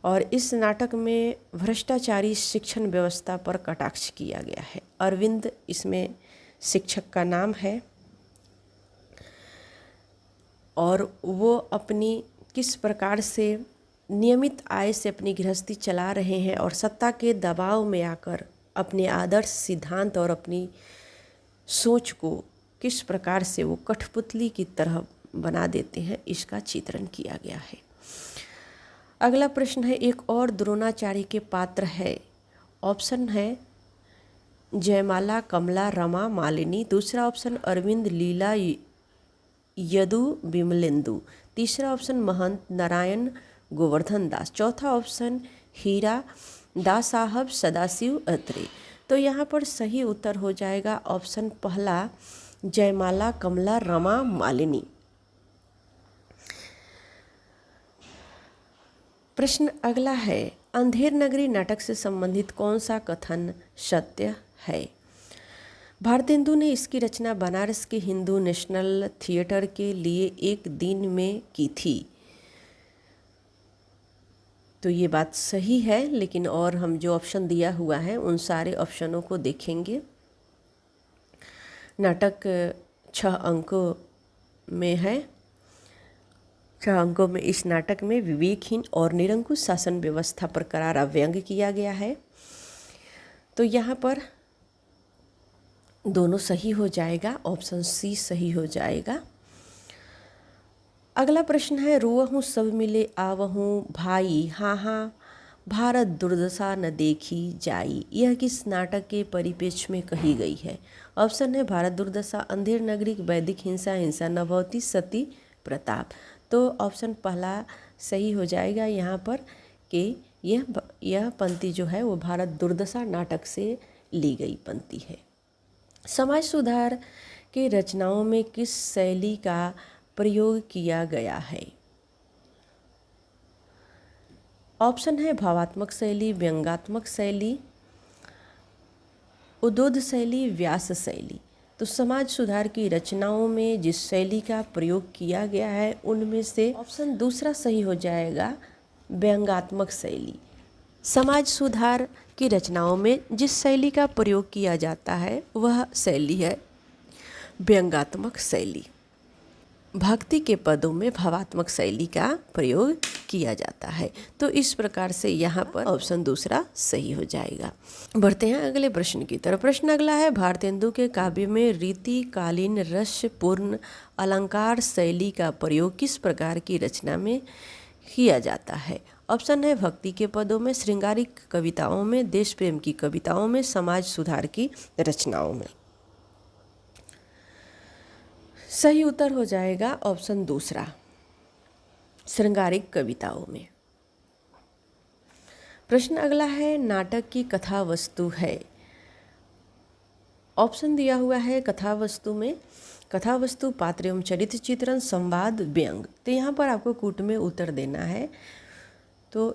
और इस नाटक में भ्रष्टाचारी शिक्षण व्यवस्था पर कटाक्ष किया गया है। अरविंद इसमें शिक्षक का नाम है और वो अपनी किस प्रकार से नियमित आय से अपनी गृहस्थी चला रहे हैं और सत्ता के दबाव में आकर अपने आदर्श सिद्धांत और अपनी सोच को किस प्रकार से वो कठपुतली की तरह बना देते हैं, इसका चित्रण किया गया है। अगला प्रश्न है एक और द्रोणाचार्य के पात्र है। ऑप्शन है जयमाला, कमला, रमा, मालिनी। दूसरा ऑप्शन अरविंद, लीला, यदु, विमलेंदु। तीसरा ऑप्शन महंत, नारायण, गोवर्धन दास। चौथा ऑप्शन हीरा, दास साहब, सदाशिव, अत्रे। तो यहाँ पर सही उत्तर हो जाएगा ऑप्शन पहला जयमाला, कमला, रमा, मालिनी। प्रश्न अगला है अंधेर नगरी नाटक से संबंधित कौन सा कथन सत्य है। भारतेंदु ने इसकी रचना बनारस के हिंदू नेशनल थिएटर के लिए एक दिन में की थी। तो ये बात सही है, लेकिन और हम जो ऑप्शन दिया हुआ है उन सारे ऑप्शनों को देखेंगे। नाटक 6 अंकों में है। 6 अंकों में इस नाटक में विवेकहीन और निरंकुश शासन व्यवस्था पर करारा व्यंग्य किया गया है। तो यहाँ पर दोनों सही हो जाएगा, ऑप्शन सी सही हो जाएगा। अगला प्रश्न है रोवहूँ सब मिले आवहूँ भाई, हाँ हाँ भारत दुर्दशा न देखी जाई। यह किस नाटक के परिप्रेक्ष्य में कही गई है। ऑप्शन है भारत दुर्दशा, अंधेर नगरी, वैदिक हिंसा, हिंसा न भवती, सती प्रताप। तो ऑप्शन पहला सही हो जाएगा यहाँ पर कि यह पंक्ति जो है वो भारत दुर्दशा नाटक से ली गई पंक्ति है। समाज सुधार के रचनाओं में किस शैली का प्रयोग किया गया है। ऑप्शन है भावात्मक शैली, व्यंग्यात्मक शैली, उद्बोध शैली, व्यास शैली। तो समाज सुधार की रचनाओं में जिस शैली का प्रयोग किया गया है उनमें से ऑप्शन दूसरा सही हो जाएगा, व्यंग्यात्मक शैली। समाज सुधार की रचनाओं में जिस शैली का प्रयोग किया जाता है वह शैली है व्यंग्यात्मक शैली। भक्ति के पदों में भावात्मक शैली का प्रयोग किया जाता है। तो इस प्रकार से यहाँ पर ऑप्शन दूसरा सही हो जाएगा। बढ़ते हैं अगले प्रश्न की तरफ। प्रश्न अगला है, भारतेंदु के काव्य में रीतिकालीन रसपूर्ण अलंकार शैली का प्रयोग किस प्रकार की रचना में किया जाता है? ऑप्शन है भक्ति के पदों में, श्रृंगारिक कविताओं में, देश प्रेम की कविताओं में, समाज सुधार की रचनाओं में। सही उत्तर हो जाएगा ऑप्शन दूसरा, श्रृंगारिक कविताओं में। प्रश्न अगला है, नाटक की कथा वस्तु है। ऑप्शन दिया हुआ है कथा वस्तु में, कथा वस्तु पात्र एवं चरित्र चित्रण, संवाद, व्यंग। तो यहाँ पर आपको कूट में उत्तर देना है। तो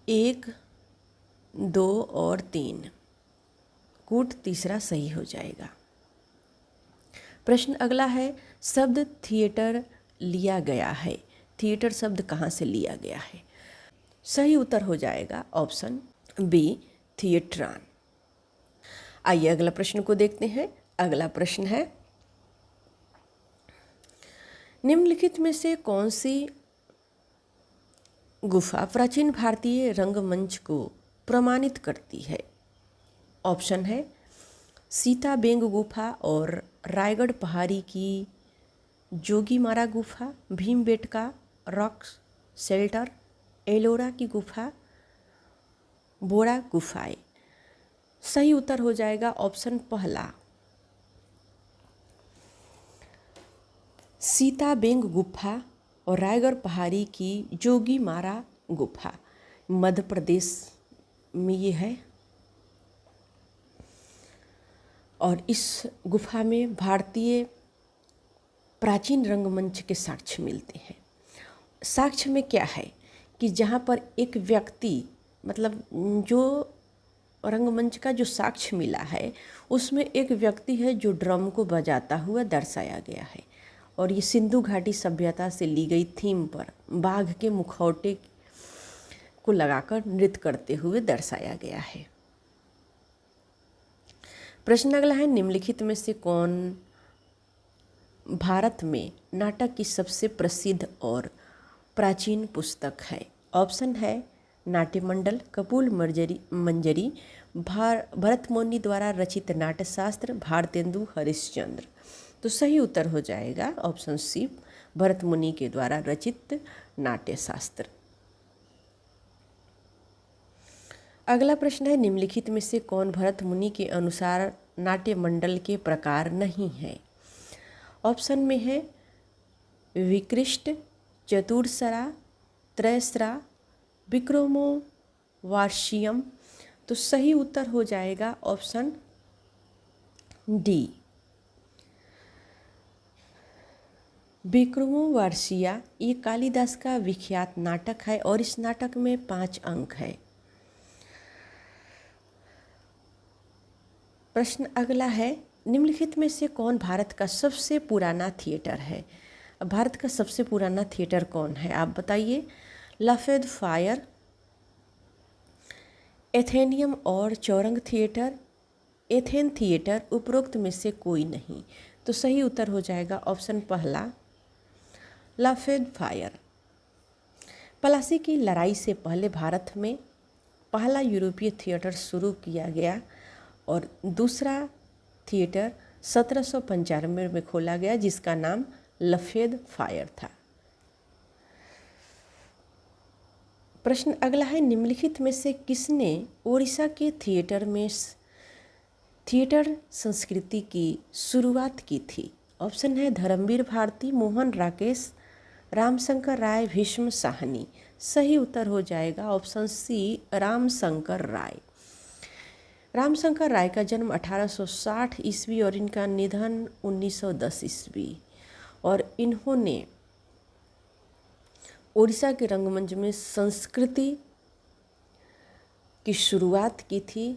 1, 2 और 3, कूट तीसरा सही हो जाएगा। प्रश्न अगला है, शब्द थिएटर लिया गया है। थिएटर शब्द कहाँ से लिया गया है? सही उत्तर हो जाएगा ऑप्शन बी, थिएट्रॉन। आइए अगला प्रश्न को देखते हैं। अगला प्रश्न है, निम्नलिखित में से कौन सी गुफा प्राचीन भारतीय रंगमंच को प्रमाणित करती है? ऑप्शन है सीताबेंग गुफा और रायगढ़ पहाड़ी की जोगीमारा गुफा, भीमबेटका रॉक शेल्टर, एलोरा की गुफा, बोरा गुफाएं। सही उत्तर हो जाएगा ऑप्शन पहला, सीताबेंग गुफा और रायगढ़ पहाड़ी की जोगीमारा गुफा, मध्य प्रदेश में ये है। और इस गुफा में भारतीय प्राचीन रंगमंच के साक्ष्य मिलते हैं। साक्ष्य में क्या है कि जहाँ पर एक व्यक्ति, मतलब जो रंगमंच का जो साक्ष्य मिला है उसमें एक व्यक्ति है जो ड्रम को बजाता हुआ दर्शाया गया है। और ये सिंधु घाटी सभ्यता से ली गई थीम पर बाघ के मुखौटे को लगाकर नृत्य करते हुए दर्शाया गया है। प्रश्न अगला है, निम्नलिखित में से कौन भारत में नाटक की सबसे प्रसिद्ध और प्राचीन पुस्तक है? ऑप्शन है नाट्यमंडल, कपूल मंजरी, भरतमुनि द्वारा रचित नाट्यशास्त्र, भारतेंदु हरिश्चंद्र। तो सही उत्तर हो जाएगा ऑप्शन सी, भरतमुनि के द्वारा रचित नाट्यशास्त्र। अगला प्रश्न है, निम्नलिखित में से कौन भरतमुनि के अनुसार नाट्यमंडल के प्रकार नहीं है? ऑप्शन में है विकृष्ट, चतुरस्रा, त्रयस्रा, विक्रमो वार्षियम। तो सही उत्तर हो जाएगा ऑप्शन डी, विक्रमो वार्षिया। ये कालिदास का विख्यात नाटक है और इस नाटक में 5 अंक है। प्रश्न अगला है, निम्नलिखित में से कौन भारत का सबसे पुराना थिएटर है? भारत का सबसे पुराना थिएटर कौन है आप बताइए? लफेद फायर, एथेनियम और चौरंग थिएटर, एथेन थिएटर, उपरोक्त में से कोई नहीं। तो सही उत्तर हो जाएगा ऑप्शन पहला, लफेद फायर। प्लासी की लड़ाई से पहले भारत में पहला यूरोपीय थिएटर शुरू किया गया और दूसरा थिएटर 1795 में खोला गया जिसका नाम लफेद फायर था। प्रश्न अगला है, निम्नलिखित में से किसने ओडिशा के थिएटर में थिएटर संस्कृति की शुरुआत की थी? ऑप्शन है धर्मवीर भारती, मोहन राकेश, रामशंकर राय, भीष्म साहनी। सही उत्तर हो जाएगा ऑप्शन सी, रामशंकर राय। रामशंकर राय का जन्म 1860 ईस्वी और इनका निधन 1910 ईस्वी। और इन्होंने ओडिशा के रंगमंच में संस्कृति की शुरुआत की थी।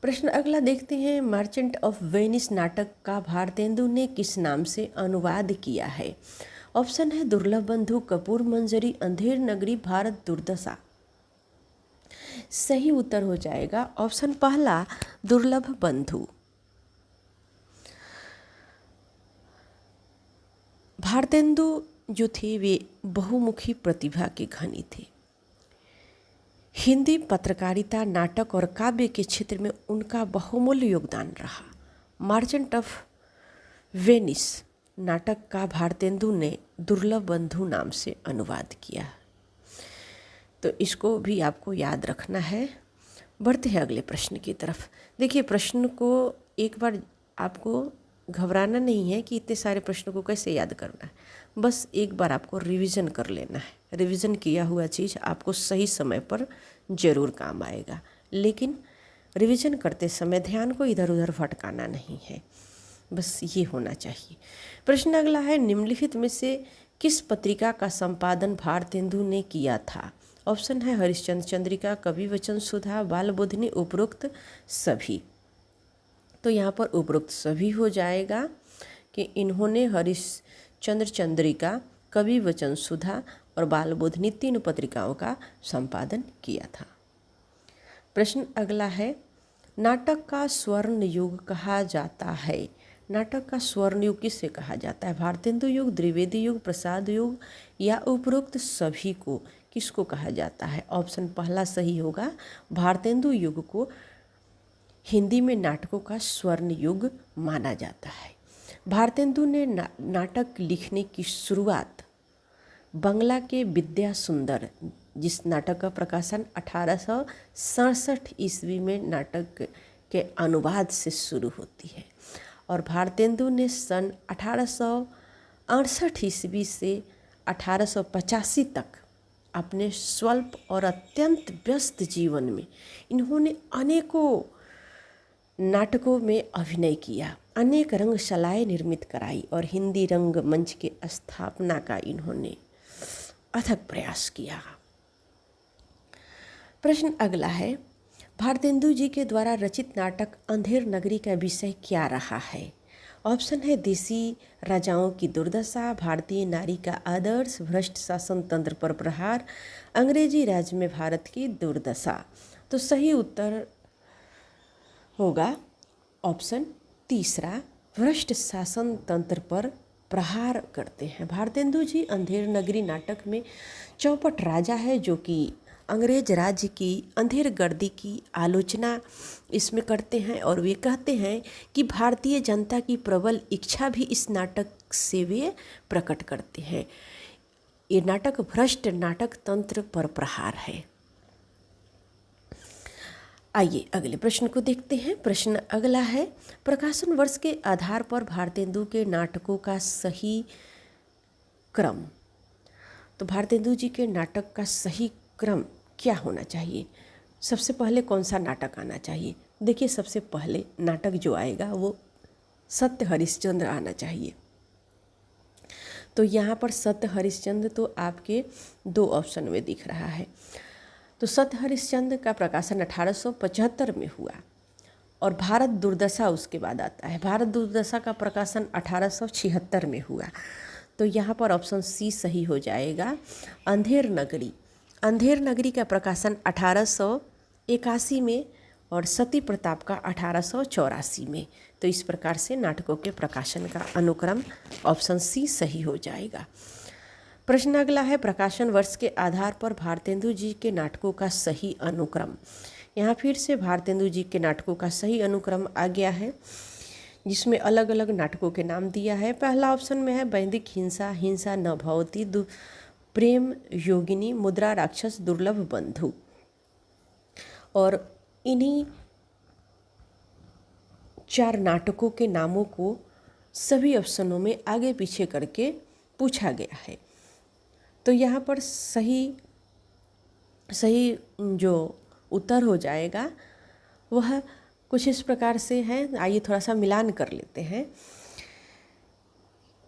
प्रश्न अगला देखते हैं, मर्चेंट ऑफ वेनिस नाटक का भारतेंदु ने किस नाम से अनुवाद किया है? ऑप्शन है दुर्लभ बंधु, कपूर मंजरी, अंधेर नगरी, भारत दुर्दशा। सही उत्तर हो जाएगा ऑप्शन पहला, दुर्लभ बंधु। भारतेंदु जो थे वे बहुमुखी प्रतिभा के धनी थे। हिंदी पत्रकारिता, नाटक और काव्य के क्षेत्र में उनका बहुमूल्य योगदान रहा। मर्चेंट ऑफ वेनिस नाटक का भारतेंदु ने दुर्लभ बंधु नाम से अनुवाद किया, तो इसको भी आपको याद रखना है। बढ़ते हैं अगले प्रश्न की तरफ। देखिए, प्रश्न को एक बार आपको घबराना नहीं है कि इतने सारे प्रश्नों को कैसे याद करना है, बस एक बार आपको रिवीजन कर लेना है। रिवीजन किया हुआ चीज़ आपको सही समय पर ज़रूर काम आएगा, लेकिन रिवीजन करते समय ध्यान को इधर उधर भटकाना नहीं है, बस ये होना चाहिए। प्रश्न अगला है, निम्नलिखित में से किस पत्रिका का संपादन भारतेंदु ने किया था? ऑप्शन है हरिश्चंद्र चंद्रिका, कवि वचन सुधा, बाल बोधिनी, उपरोक्त सभी। तो यहाँ पर उपरोक्त सभी हो जाएगा कि इन्होंने हरिश्चंद्र चंद्रिका, कवि वचन सुधा और बाल बोधिनी 3 पत्रिकाओं का संपादन किया था। प्रश्न अगला है, नाटक का स्वर्ण युग कहा जाता है। नाटक का स्वर्ण युग किसे कहा जाता है? भारतेंदु युग, द्विवेदी युग, प्रसाद युग या उपरोक्त सभी को किसको कहा जाता है? ऑप्शन पहला सही होगा, भारतेंदु युग को हिंदी में नाटकों का स्वर्ण युग माना जाता है। भारतेंदु ने नाटक लिखने की शुरुआत बंगला के विद्या सुंदर, जिस नाटक का प्रकाशन 1867 ईस्वी में नाटक के अनुवाद से शुरू होती है, और भारतेंदु ने सन 1868 ईस्वी से 1885 तक अपने स्वल्प और अत्यंत व्यस्त जीवन में इन्होंने अनेकों नाटकों में अभिनय किया, अनेक रंगशालाएं निर्मित कराई और हिंदी रंगमंच के स्थापना का इन्होंने अथक प्रयास किया। प्रश्न अगला है, भारतेंदु जी के द्वारा रचित नाटक अंधेर नगरी का विषय क्या रहा है? ऑप्शन है देसी राजाओं की दुर्दशा, भारतीय नारी का आदर्श, भ्रष्ट शासन तंत्र पर प्रहार, अंग्रेजी राज में भारत की दुर्दशा। तो सही उत्तर होगा ऑप्शन तीसरा, भ्रष्ट शासन तंत्र पर प्रहार करते हैं। भारतेंदु जी अंधेर नगरी नाटक में चौपट राजा है जो कि अंग्रेज राज्य की अंधेर गर्दी की आलोचना इसमें करते हैं, और वे कहते हैं कि भारतीय जनता की प्रबल इच्छा भी इस नाटक से वे प्रकट करते हैं। ये नाटक भ्रष्ट नाटक तंत्र पर प्रहार है। आइए अगले प्रश्न को देखते हैं। प्रश्न अगला है, प्रकाशन वर्ष के आधार पर भारतेंदु के नाटकों का सही क्रम। तो भारतेंदु जी के नाटक का सही क्रम क्या होना चाहिए? सबसे पहले कौन सा नाटक आना चाहिए? देखिए, सबसे पहले नाटक जो आएगा वो सत्य हरिश्चंद्र आना चाहिए। तो यहाँ पर सत्य हरिश्चंद्र तो आपके 2 ऑप्शन में दिख रहा है। तो सत्य हरिश्चंद्र का प्रकाशन 1875 में हुआ, और भारत दुर्दशा उसके बाद आता है। भारत दुर्दशा का प्रकाशन 1876 में हुआ। तो यहाँ पर ऑप्शन सी सही हो जाएगा, अंधेर नगरी। अंधेर नगरी का प्रकाशन 1881 में और सती प्रताप का 1884 में। तो इस प्रकार से नाटकों के प्रकाशन का अनुक्रम ऑप्शन सी सही हो जाएगा। प्रश्न अगला है, प्रकाशन वर्ष के आधार पर भारतेंदु जी के नाटकों का सही अनुक्रम। यहाँ फिर से भारतेंदु जी के नाटकों का सही अनुक्रम आ गया है, जिसमें अलग अलग नाटकों के नाम दिया है। पहला ऑप्शन में है वैदिक हिंसा, हिंसा न भवती, प्रेम योगिनी, मुद्रा राक्षस, दुर्लभ बंधु। और इन्हीं 4 नाटकों के नामों को सभी ऑप्शनों में आगे पीछे करके पूछा गया है। तो यहाँ पर सही जो उत्तर हो जाएगा वह कुछ इस प्रकार से है। आइए थोड़ा सा मिलान कर लेते हैं।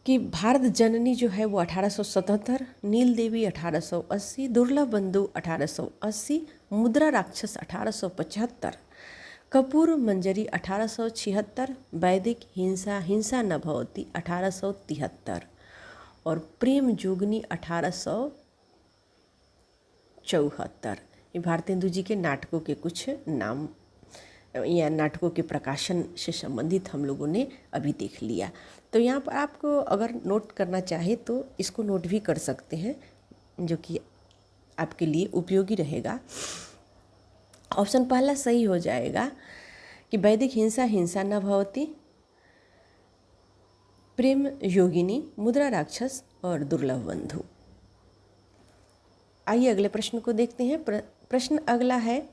कि भारत जननी जो है वो 1877, नील देवी 1880, दुर्लभ बंधु 1880, मुद्रा राक्षस 1875, कपूर मंजरी 1876, वैदिक हिंसा हिंसा न भवती 1873 और प्रेम जोगनी 1874। ये भारतेंदु जी के नाटकों के कुछ नाम या नाटकों के प्रकाशन से संबंधित हम लोगों ने अभी देख लिया। तो यहाँ पर आपको अगर नोट करना चाहे तो इसको नोट भी कर सकते हैं, जो कि आपके लिए उपयोगी रहेगा। ऑप्शन पहला सही हो जाएगा कि वैदिक हिंसा हिंसा न भवती, प्रेम योगिनी, मुद्रा राक्षस और दुर्लभ बंधु। आइए अगले प्रश्न को देखते हैं। प्रश्न अगला है,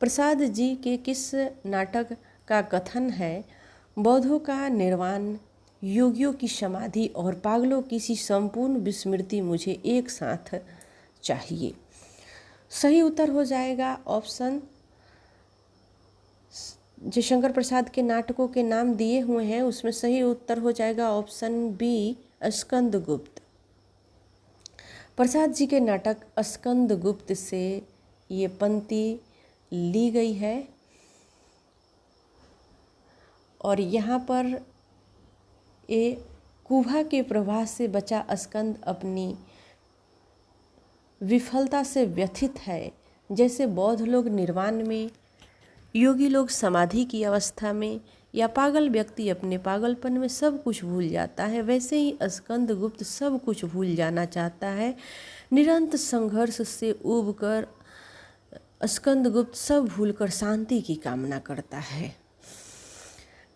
प्रसाद जी के किस नाटक का कथन है बौद्धों का निर्वाण, योगियों की समाधि और पागलों की सी संपूर्ण विस्मृति मुझे एक साथ चाहिए। सही उत्तर हो जाएगा ऑप्शन, जो शंकर प्रसाद के नाटकों के नाम दिए हुए हैं उसमें सही उत्तर हो जाएगा ऑप्शन बी, स्कंदगुप्त। प्रसाद जी के नाटक स्कंदगुप्त से ये पंक्ति ली गई है और यहाँ पर ये कुभा के प्रवाह से बचा स्कंद अपनी विफलता से व्यथित है। जैसे बौद्ध लोग निर्वाण में, योगी लोग समाधि की अवस्था में या पागल व्यक्ति अपने पागलपन में सब कुछ भूल जाता है, वैसे ही स्कंदगुप्त सब कुछ भूल जाना चाहता है। निरंतर संघर्ष से उबकर स्कंदगुप्त सब भूलकर शांति की कामना करता है।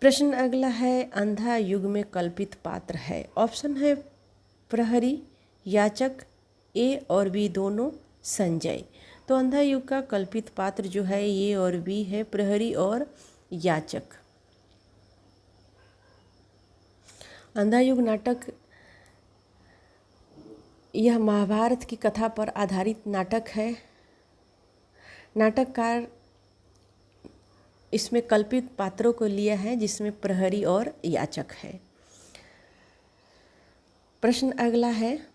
प्रश्न अगला है, अंधा युग में कल्पित पात्र है। ऑप्शन है प्रहरी, याचक, ए और बी दोनों, संजय। तो अंधा युग का कल्पित पात्र जो है ये और बी है, प्रहरी और याचक। अंधा युग नाटक यह महाभारत की कथा पर आधारित नाटक है। नाटककार इसमें कल्पित पात्रों को लिया है जिसमें प्रहरी और याचक है। प्रश्न अगला है,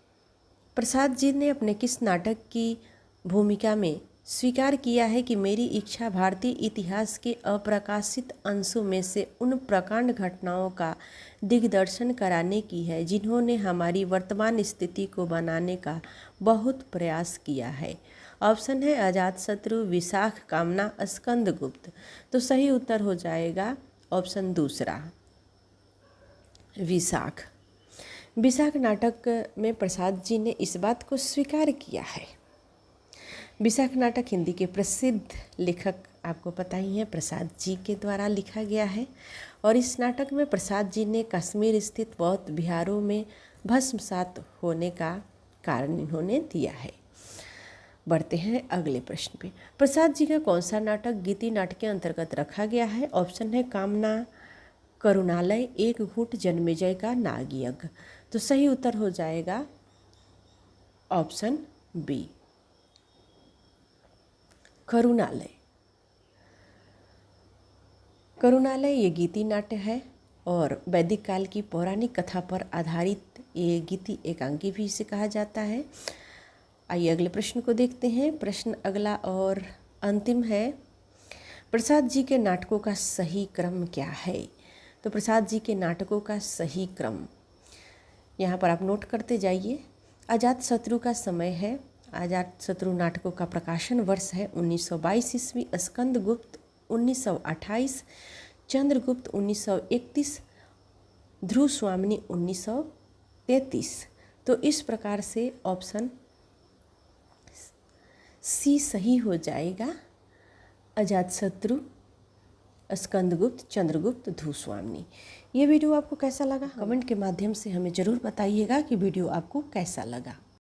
प्रसाद जी ने अपने किस नाटक की भूमिका में स्वीकार किया है कि मेरी इच्छा भारतीय इतिहास के अप्रकाशित अंशों में से उन प्रकांड घटनाओं का दिग्दर्शन कराने की है जिन्होंने हमारी वर्तमान स्थिति को बनाने का बहुत प्रयास किया है। ऑप्शन है अजातशत्रु, विशाख, कामना, स्कंदगुप्त। तो सही उत्तर हो जाएगा ऑप्शन दूसरा, विशाख। विशाख नाटक में प्रसाद जी ने इस बात को स्वीकार किया है। विशाख नाटक हिंदी के प्रसिद्ध लेखक आपको पता ही है प्रसाद जी के द्वारा लिखा गया है और इस नाटक में प्रसाद जी ने कश्मीर स्थित बौद्ध विहारों में भस्मसात होने का कारण इन्होंने दिया है। बढ़ते हैं अगले प्रश्न पे। प्रसाद जी का कौन सा नाटक गीति नाटक के अंतर्गत रखा गया है? ऑप्शन है कामना, करुणालय, एक घूंट जन्मेजय का नागयज्ञ। तो सही उत्तर हो जाएगा ऑप्शन बी, करुणालय। करुणालय ये गीति नाट्य है और वैदिक काल की पौराणिक कथा पर आधारित ये गीति एकांकी भी इसे कहा जाता है। आइए अगले प्रश्न को देखते हैं। प्रश्न अगला और अंतिम है, प्रसाद जी के नाटकों का सही क्रम क्या है? तो प्रसाद जी के नाटकों का सही क्रम यहाँ पर आप नोट करते जाइए। अजातशत्रु का समय है, अजातशत्रु नाटकों का प्रकाशन वर्ष है 1922 ईस्वी, स्कंदगुप्त 1928, चंद्रगुप्त 1931, ध्रुव स्वामिनी 1933। तो इस प्रकार से ऑप्शन सी सही हो जाएगा, अजातशत्रु, स्कंदगुप्त, चंद्रगुप्त, ध्रुव स्वामिनी। ये वीडियो आपको कैसा लगा? कमेंट के माध्यम से हमें ज़रूर बताइएगा कि वीडियो आपको कैसा लगा।